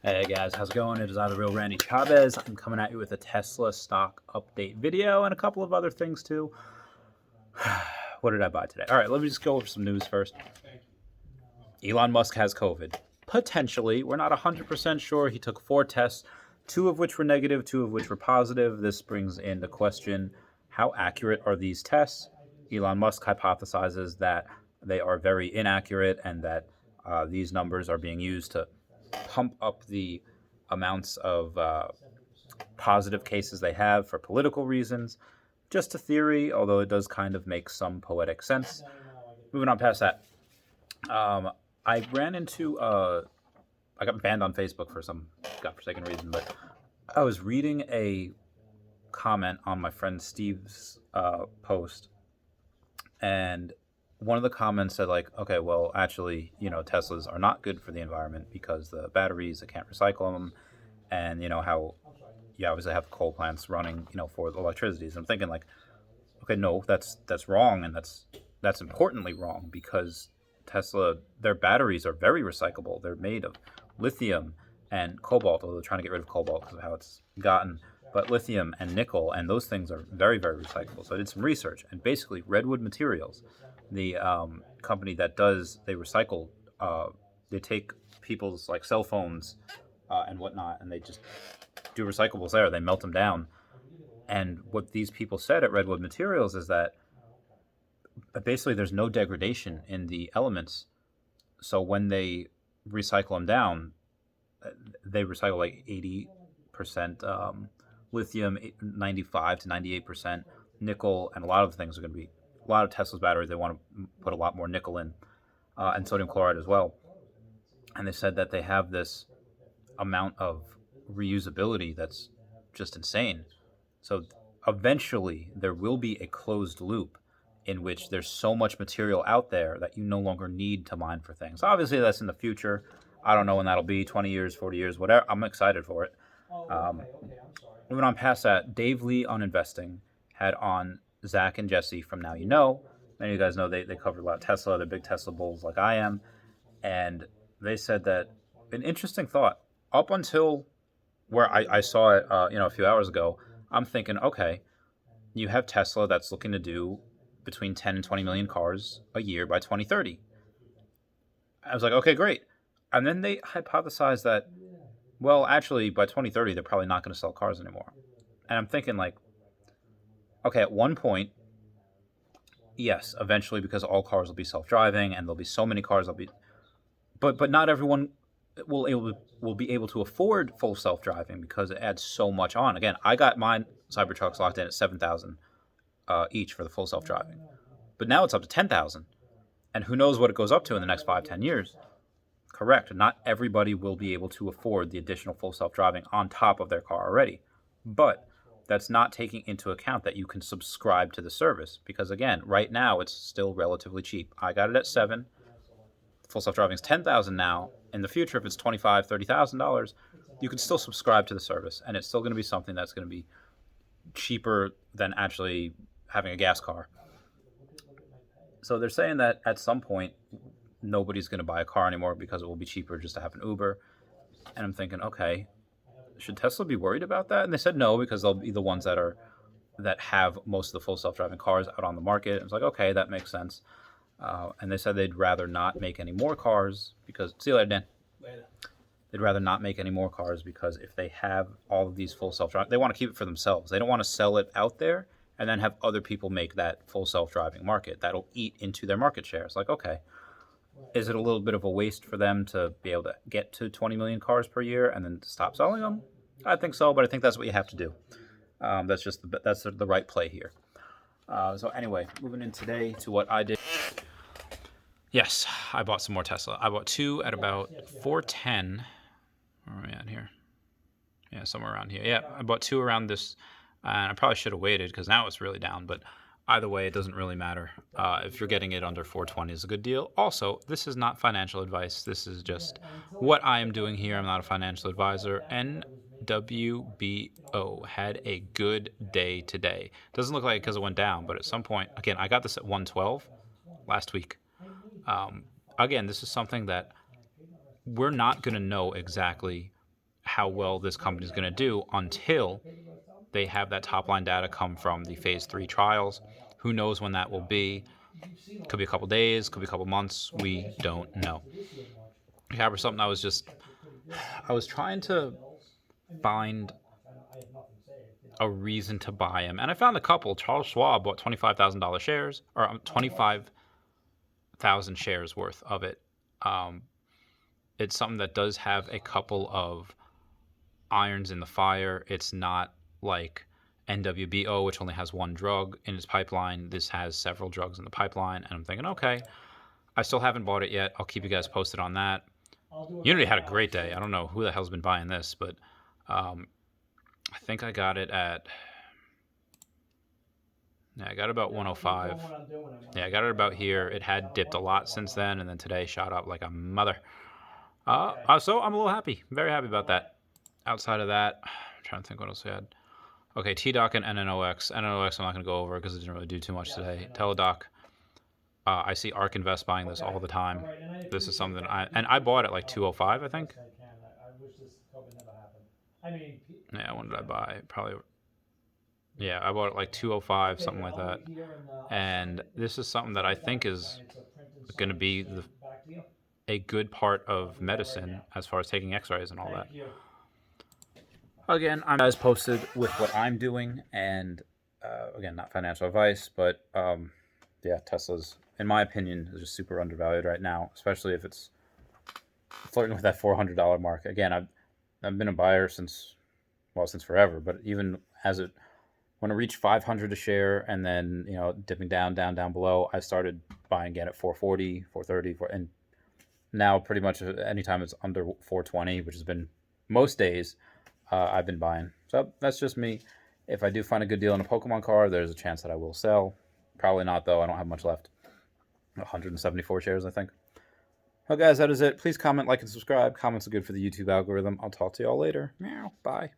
Hey guys, how's it going? It is I, the real Randy Chavez. I'm coming at you with a Tesla stock update video and a couple of other things too. What did I buy today? All right, let me just go over some news first. Elon Musk has COVID. Potentially, we're not 100% sure. He took 4 tests, 2 of which were negative, 2 of which were positive. This brings into question, how accurate are these tests? Elon Musk hypothesizes that they are very inaccurate and that these numbers are being used to pump up the amounts of positive cases they have for political reasons. Just a theory, although it does kind of make some poetic sense. Moving on past that, I ran into I got banned on Facebook for some godforsaken reason, but I was reading a comment on my friend Steve's post, and one of the comments said like, okay, well, actually, Teslas are not good for the environment because the batteries, they can't recycle them, and how you obviously have coal plants running, for the electricity. So I'm thinking like, okay, no, that's wrong, and that's importantly wrong because Tesla, their batteries are very recyclable. They're made of lithium and cobalt, although they're trying to get rid of cobalt because of how it's gotten. But lithium and nickel and those things are very, very recyclable. So I did some research, and basically Redwood Materials, the company that they recycle, they take people's like cell phones and whatnot, and they just do recyclables there. They melt them down. And what these people said at Redwood Materials is that basically there's no degradation in the elements. So when they recycle them down, they recycle like 80% lithium, 95 to 98% nickel, and a lot of things are going to be a lot of Tesla's batteries. They want to put a lot more nickel in, and sodium chloride as well. And they said that they have this amount of reusability that's just insane. So eventually there will be a closed loop in which there's so much material out there that you no longer need to mine for things. Obviously, that's in the future. I don't know when that'll be, 20 years, 40 years, whatever. I'm excited for it. Moving on past that, Dave Lee on investing had on Zach and Jesse from Now You Know. Many of you guys know they covered a lot of Tesla. They're big Tesla bulls like I am. And they said that an interesting thought, up until where I saw it a few hours ago, I'm thinking, okay, you have Tesla that's looking to do between 10 and 20 million cars a year by 2030. I was like, okay, great. And then they hypothesized that, well, actually, by 2030, they're probably not going to sell cars anymore. And I'm thinking, like, okay, at one point, yes, eventually, because all cars will be self-driving and there'll be so many cars, but not everyone will be able to afford full self-driving because it adds so much on. Again, I got mine Cybertrucks locked in at 7,000 each for the full self-driving, but now it's up to 10,000, and who knows what it goes up to in the next 5-10 years. Correct. Not everybody will be able to afford the additional full self-driving on top of their car already, but that's not taking into account that you can subscribe to the service because, again, right now it's still relatively cheap. I got it at 7. Full self-driving is 10,000 now. In the future, if it's $25,000, $30,000, you can still subscribe to the service, and it's still going to be something that's going to be cheaper than actually having a gas car. So they're saying that at some point, nobody's going to buy a car anymore because it will be cheaper just to have an Uber. And I'm thinking, okay, should Tesla be worried about that? And they said no, because they'll be the ones that have most of the full self-driving cars out on the market. And it's like, okay, that makes sense. And they said they'd rather not make any more cars because, see you later, Dan. Later. They'd rather not make any more cars because if they have all of these full self-driving, they want to keep it for themselves. They don't want to sell it out there and then have other people make that full self-driving market. That'll eat into their market share. It's like, okay, is it a little bit of a waste for them to be able to get to 20 million cars per year and then stop selling them? I think so, but I think that's what you have to do. That's the right play here. So anyway, moving in today to what I did. Yes, I bought some more Tesla. I bought 2 at about 410. Where are we at here? Yeah, somewhere around here. Yeah, I bought 2 around this, and I probably should have waited because now it's really down, but either way, it doesn't really matter. If you're getting it under 420 is a good deal. Also, this is not financial advice. This is just what I am doing here. I'm not a financial advisor. NWBO had a good day today. Doesn't look like it because it went down, but at some point, again, I got this at 112 last week. Again, this is something that we're not going to know exactly how well this company is going to do until they have that top line data come from the phase 3 trials. Who knows when that will be? Could be a couple days, could be a couple months. We don't know. Cabra, something I was trying to find a reason to buy him, and I found a couple. Charles Schwab bought $25,000 shares, or 25,000 shares worth of it. It's something that does have a couple of irons in the fire. It's not like NWBO, which only has one drug in its pipeline. This has several drugs in the pipeline, and I'm thinking, okay, I still haven't bought it yet. I'll keep you guys posted on that. Unity had a great day. I don't know who the hell's been buying this, but I think I got it at... Yeah, I got it about 105. Yeah, I got it about here. It had dipped a lot since then, and then today shot up like a mother. So I'm a little happy. Very happy about that. Outside of that, I'm trying to think what else we had. Okay, TDoc and NNOX. NNOX I'm not going to go over because it didn't really do too much today. Teladoc. I see ARK Invest buying this all the time. This is something I bought at like 205, I think. Yeah, when did I buy? Probably... Yeah, I bought it like 205, something like that. And this is something that I think is going to be a good part of medicine as far as taking x-rays and all that. Again, I'm guys posted with what I'm doing, and again, not financial advice, but yeah, Tesla's, in my opinion, is just super undervalued right now, especially if it's flirting with that $400 mark. Again, I've been a buyer since forever, but even as it... When it reached 500 a share and then, dipping down below, I started buying again at 440, 430, and now pretty much anytime it's under 420, which has been most days, I've been buying. So that's just me. If I do find a good deal on a Pokemon card, there's a chance that I will sell. Probably not, though. I don't have much left. 174 shares, I think. Well, guys, that is it. Please comment, like, and subscribe. Comments are good for the YouTube algorithm. I'll talk to you all later. Meow. Bye.